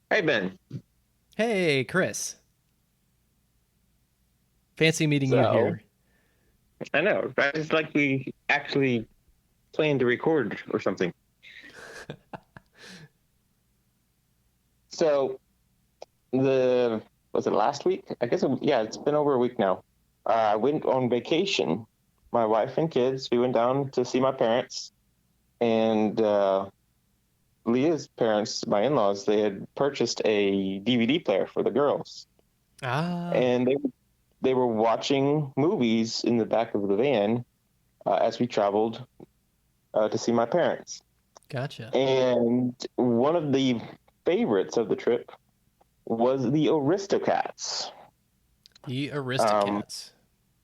Hey Ben. Hey, Chris. Fancy meeting you So here. I know, right? It's like we actually planned to record or something. So the was it last week? Yeah, it's been over a week now. I went on vacation. My wife and kids. We went down to see my parents and Leah's parents, my in-laws. They had purchased a DVD player for the girls, Ah, and they were watching movies in the back of the van as we traveled to see my parents. gotcha. And one of the favorites of the trip was the Aristocats. The Um, Aristocats.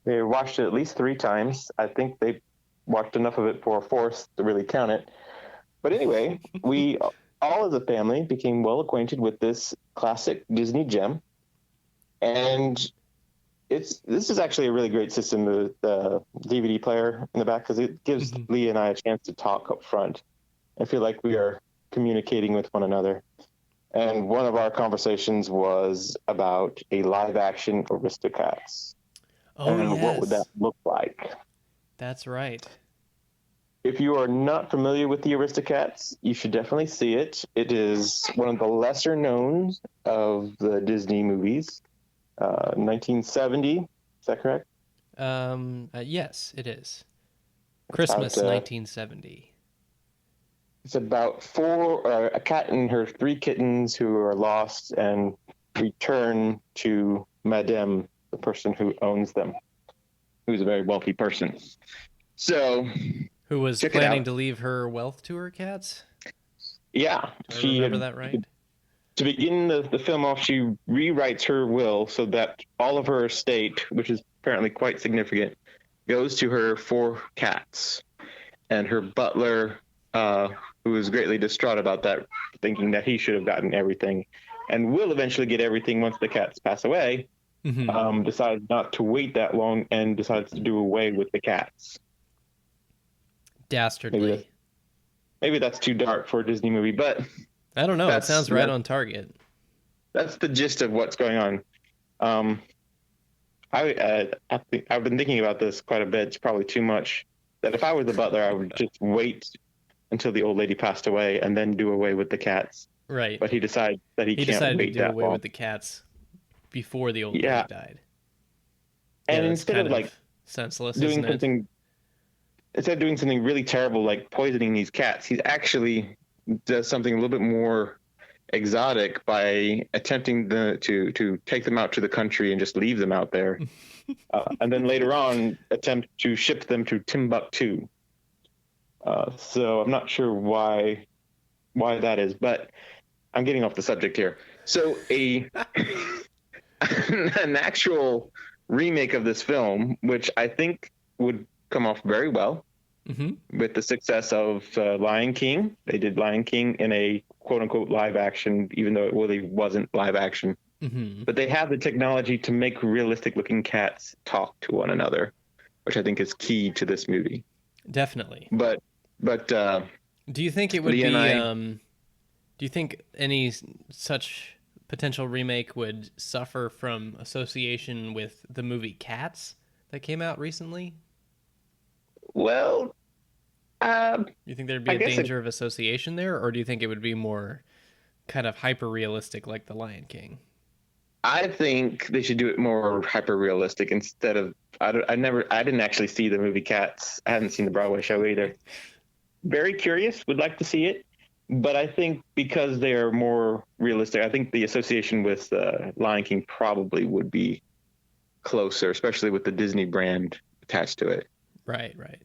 they watched it at least three times. I think they watched enough of it for a fourth to really count it. But anyway, we all as a family became well acquainted with this classic Disney gem, and it's this is actually a really great system, the DVD player in the back, because it gives Mhm. Lee and I a chance to talk up front. I feel like we are communicating with one another. And one of our conversations was about a live action Aristocats Oh, and what would that yes. look like. That's right. If you are not familiar with the Aristocats, you should definitely see it. It is one of the lesser known of the Disney movies. 1970, is that correct? Yes, it is. About Christmas 1970. it's about a cat and her three kittens who are lost and return to Madame, the person who owns them, who's a very wealthy person. So Who was check it planning out. to leave her wealth to her cats? Yeah, Do I she remember had that right? to begin the film off. She rewrites her will so that all of her estate, which is apparently quite significant, goes to her four cats and her butler, who is greatly distraught about that, thinking that he should have gotten everything, and will eventually get everything once the cats pass away. Hmm. Decides not to wait that long and decides to do away with the cats. Maybe that's Dastardly. maybe that's too dark for a Disney movie, but I don't know. It that's sounds right that's on target. that's the gist of what's going on. Um, I think I've been thinking about this quite a bit. It's probably too much. That if I were the butler, I would just wait until the old lady passed away and then do away with the cats. Right. But he decides that he He can't decided to wait do that away long. with the cats before the old lady Yeah, died. Yeah, and that's instead kind of of like senseless, isn't doing it? something, instead of doing something really terrible like poisoning these cats, he actually does something a little bit more exotic by attempting to take them out to the country and just leave them out there, and then later on attempt to ship them to Timbuktu. So I'm not sure why that is, but I'm getting off the subject here. So a an actual remake of this film, which I think would come off very well Hmm. with the success of Lion King. They did Lion King in a quote unquote live action, even though it really wasn't live action. Hmm. But they have the technology to make realistic looking cats talk to one another, which I think is key to this movie. Definitely. But but Do you think it would Lee and be? I, Do you think any such potential remake would suffer from association with the movie Cats that came out recently? well, uh, Do you think there'd be I a guess danger of association there, or do you think it would be more kind of hyper realistic like The Lion King? I think they should do it more hyper realistic instead of. I didn't actually see the movie Cats. I hadn't seen the Broadway show either. Very curious, would like to see it, but I think because they are more realistic, I think the association with Lion King probably would be closer, especially with the Disney brand attached to it. Right, right.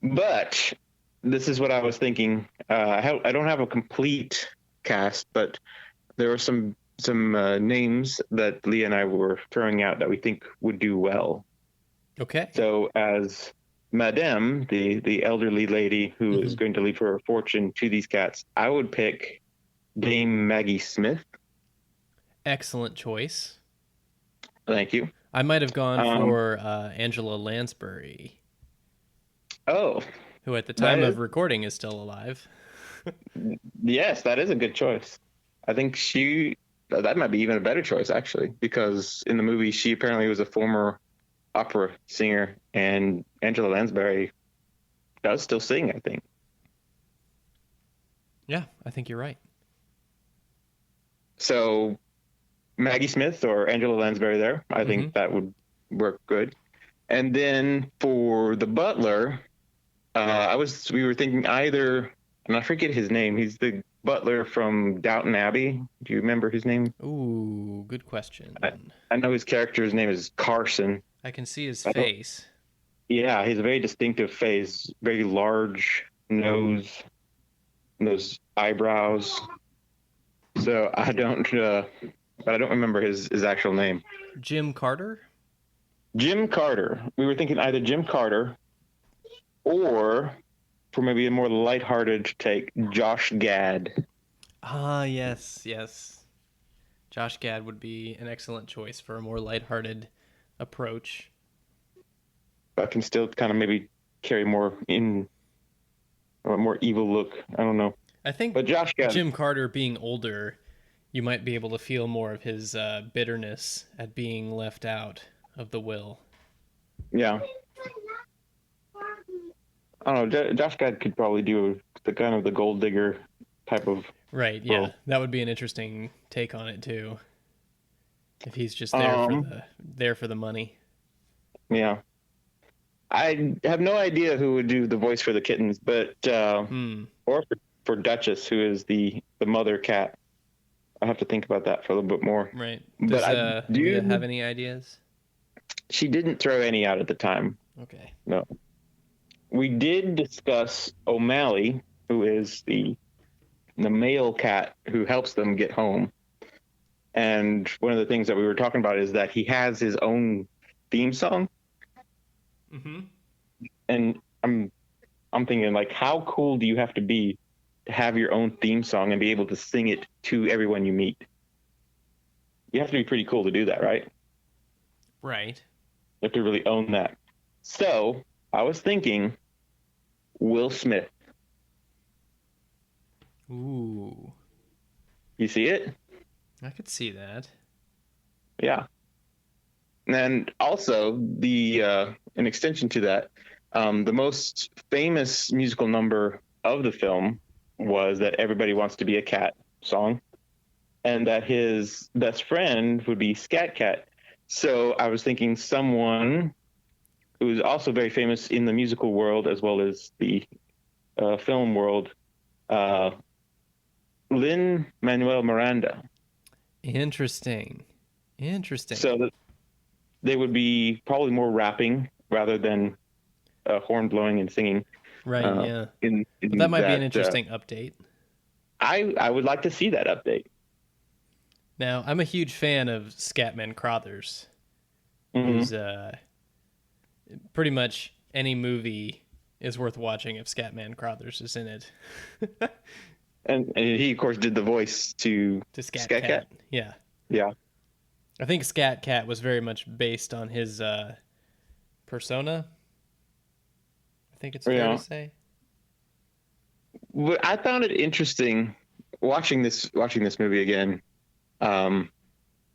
But this is what I was thinking. I don't have a complete cast, but there are some names that Leah and I were throwing out that we think would do well. Okay. So as Madame, the elderly lady who is Hmm. going to leave her fortune to these cats, I would pick Dame Maggie Smith. Excellent choice. Thank you. I might have gone Um, for Angela Lansbury, oh, who at the that time is of recording is still alive. yes, that is a good choice. I think that might be even a better choice actually, because in the movie she apparently was a former opera singer, and Angela Lansbury does still sing, I think. Yeah, I think you're right. So Maggie Smith or Angela Lansbury there, I Hmm. think that would work good. And then for the butler, we were thinking either, and I forget his name. He's the butler from Downton Abbey. Do you remember his name? Ooh, good I, question. I know his character's name is Carson. I can see his I don't. face. Yeah, he's a very distinctive face, very large nose, those eyebrows. So but I don't remember his actual name. Jim Carter? Jim Carter. We were thinking either Jim Carter or, for maybe a more lighthearted take, Josh Gad. Ah, yes, yes. Josh Gad would be an excellent choice for a more lighthearted approach. But can still kind of maybe carry more in or a more evil look. I don't know. I think But Josh Gad, Jim Carter being older, you might be able to feel more of his bitterness at being left out of the will. yeah. I don't know. Josh Gad could probably do the kind of the gold digger type of Right, yeah. role. That would be an interesting take on it too. If he's just Um, there for the money. yeah. I have no idea who would do the voice for the kittens, but Hmm. or for Duchess, who is the mother cat. I have to think about that for a little bit more. Right. But Does I Leah have do. any ideas? She didn't throw any out at the time. Okay. No. We did discuss O'Malley, who is the male cat who helps them get home. And one of the things that we were talking about is that he has his own theme song. Mm-hmm. And I'm thinking, like, how cool do you have to be to have your own theme song and be able to sing it to everyone you meet? You have to be pretty cool to do that, right? Right. You have to really own that. So I was thinking Will Smith. Ooh. You see it? I could see that. Yeah. And also an extension to that, the most famous musical number of the film was that "Everybody Wants to Be a Cat" song, and that his best friend would be Scat Cat. So I was thinking someone who is also very famous in the musical world as well as the film world, uh, Lin Manuel Miranda. Interesting. So Interesting. that they would be probably more rapping rather than horn blowing and singing. Right, yeah. But that In might be an that interesting update. I would like to see that update. Now, I'm a huge fan of Scatman Crothers, Hmm. who's pretty much any movie is worth watching if Scatman Crothers is in it. And he of course did the voice to To Scat Scat Cat. Cat. Yeah. Yeah, I think Scat Cat was very much based on his persona. I think it's fair to yeah. say. I found it interesting watching this movie again. Um,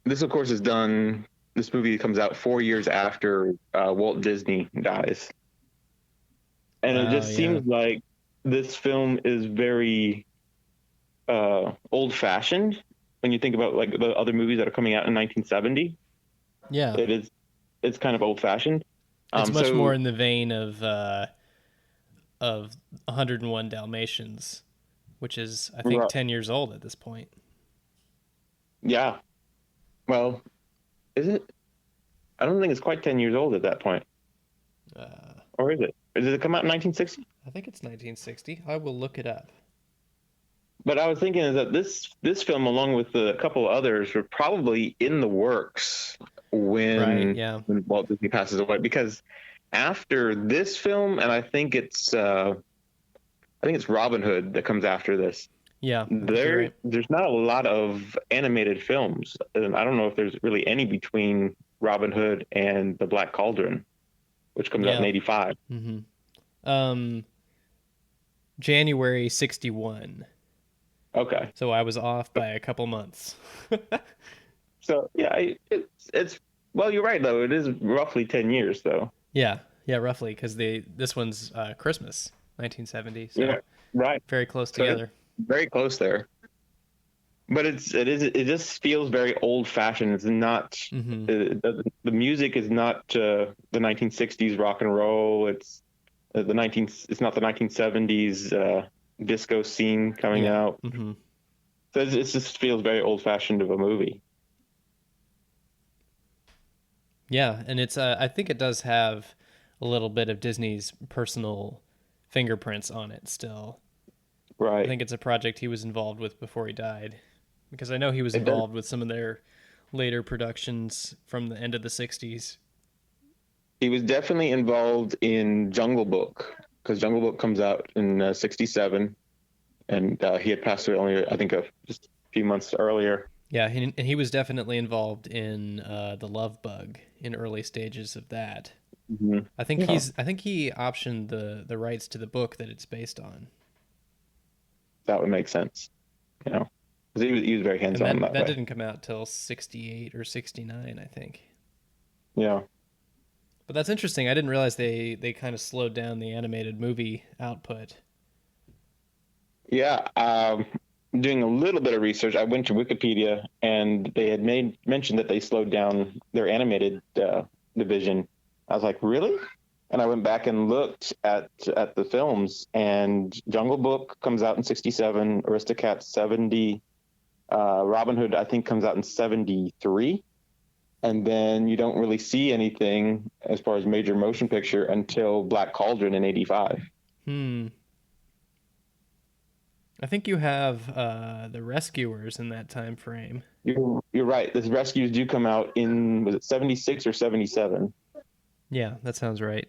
this of course is done. This movie comes out 4 years after Walt Disney dies, and it Oh, just yeah. seems like this film is very old fashioned when you think about like the other movies that are coming out in 1970. Yeah. It is it's kind of old fashioned. It's much more So in the vein of 101 Dalmatians, which is I think right, 10 years old at this point. yeah. Well, is it? I don't think it's quite 10 years old at that point, Uh, or is it? Did it come out in 1960? I think it's 1960. I will look it up. But I was thinking is that this film, along with a couple others, were probably in the works Right, yeah. when Walt Disney passes away. Because after this film, and I think it's Robin Hood that comes after this. Yeah, I think you're right. There's not a lot of animated films, and I don't know if there's really any between Robin Hood and The Black Cauldron, which comes out in Yeah. '85. Um January 61. Okay. So I was off by a couple months. So yeah, it's well, you're right though. It is roughly 10 years though. Yeah, yeah, roughly, because this one's Christmas, 1970, so Yeah, right. very close So it's together. very close there. But it just feels very old fashioned. It's not Hmm. the music is not the 1960s rock and roll. It's not the 1970s disco scene coming Yeah. out. Hmm. So it just feels very old fashioned of a movie. Yeah, and it's I think it does have a little bit of Disney's personal fingerprints on it still. I Right. think it's a project he was involved with before he died, because I know he was It does. involved with some of their later productions from the end of the 60s. He was definitely involved in Jungle Book because Jungle Book comes out in '67, and he had passed away only I think just a few months earlier. Yeah, and he was definitely involved in the Love Bug in early stages of that. Hmm. Yeah, I think he optioned the rights to the book that it's based on. that would make sense. You know, 'cause he was very hands And on that that that way. didn't come out till 68 or 69, I think. Yeah. But that's interesting. I didn't realize they kind of slowed down the animated movie output. Yeah, doing a little bit of research, I went to Wikipedia and they had made mentioned that they slowed down their animated division. I was like, really? And I went back and looked at the films, and Jungle Book comes out in '67, Aristocats '70, Robin Hood I think comes out in '73, and then you don't really see anything as far as major motion picture until Black Cauldron in '85. Hmm. I think you have the Rescuers in that time frame. You're right. The rescues do come out in was it '76 or '77? Yeah, that sounds right.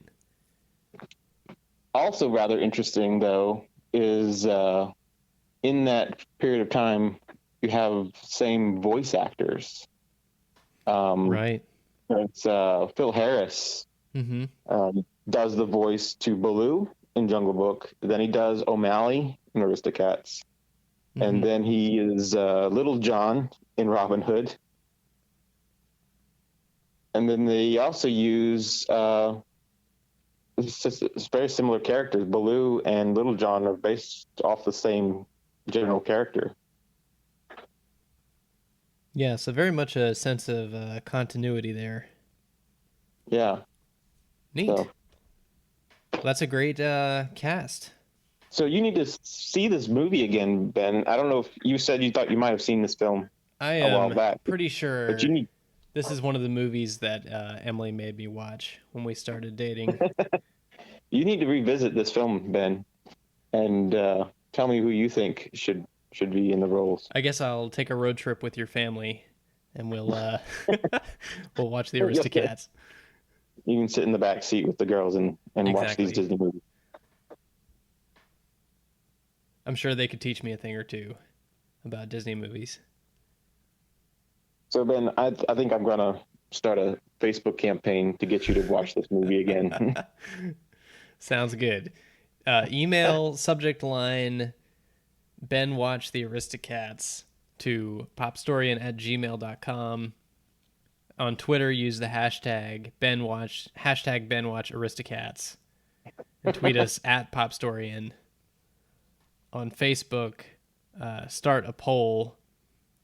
Also, rather interesting though is in that period of time you have same voice actors. Um, Right. it's Phil Harris Mm-hmm. does the voice to Baloo in Jungle Book. Then he does O'Malley in Aristocats, and Mm-hmm. then he is Little John in Robin Hood. And then they also use it's very similar characters. Baloo and Little John are based off the same general character. Yeah, so very much a sense of continuity there. Yeah. Neat. So, Well, that's a great cast. so you need to see this movie again, Ben. I don't know if you said you thought you might have seen this film I a while am back, pretty but you sure need this is one of the movies that Emily made me watch when we started dating. you need to revisit this film, Ben, and tell me who you think should be in the roles. I guess I'll take a road trip with your family, and we'll we'll watch the You Aristocats. can sit in the back seat with the girls and watch these Exactly. Disney movies. I'm sure they could teach me a thing or two about Disney movies. So Ben, I think I'm gonna start a Facebook campaign to get you to watch this movie again. Sounds good. Email subject line Ben watch the Aristocats to popstorian@gmail.com. On Twitter, use the hashtag Ben watch Aristocats, and tweet us at popstorian. On Facebook, start a poll: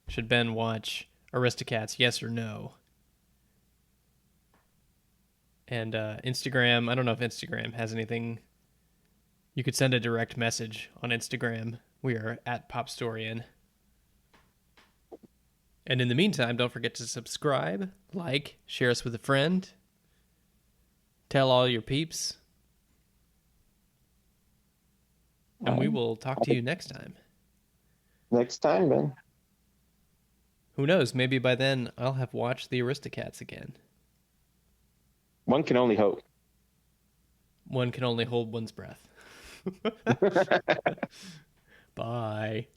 should Ben watch Aristocats, yes or no? And Instagram, I don't know if Instagram has anything. You could send a direct message on Instagram. We are at popstorian. And in the meantime, don't forget to subscribe, like, share us with a friend, tell all your peeps, and we will talk to you next time. Next time, Ben. Who knows? Maybe by then I'll have watched the Aristocats again. One can only hope. One can only hold one's breath. Bye.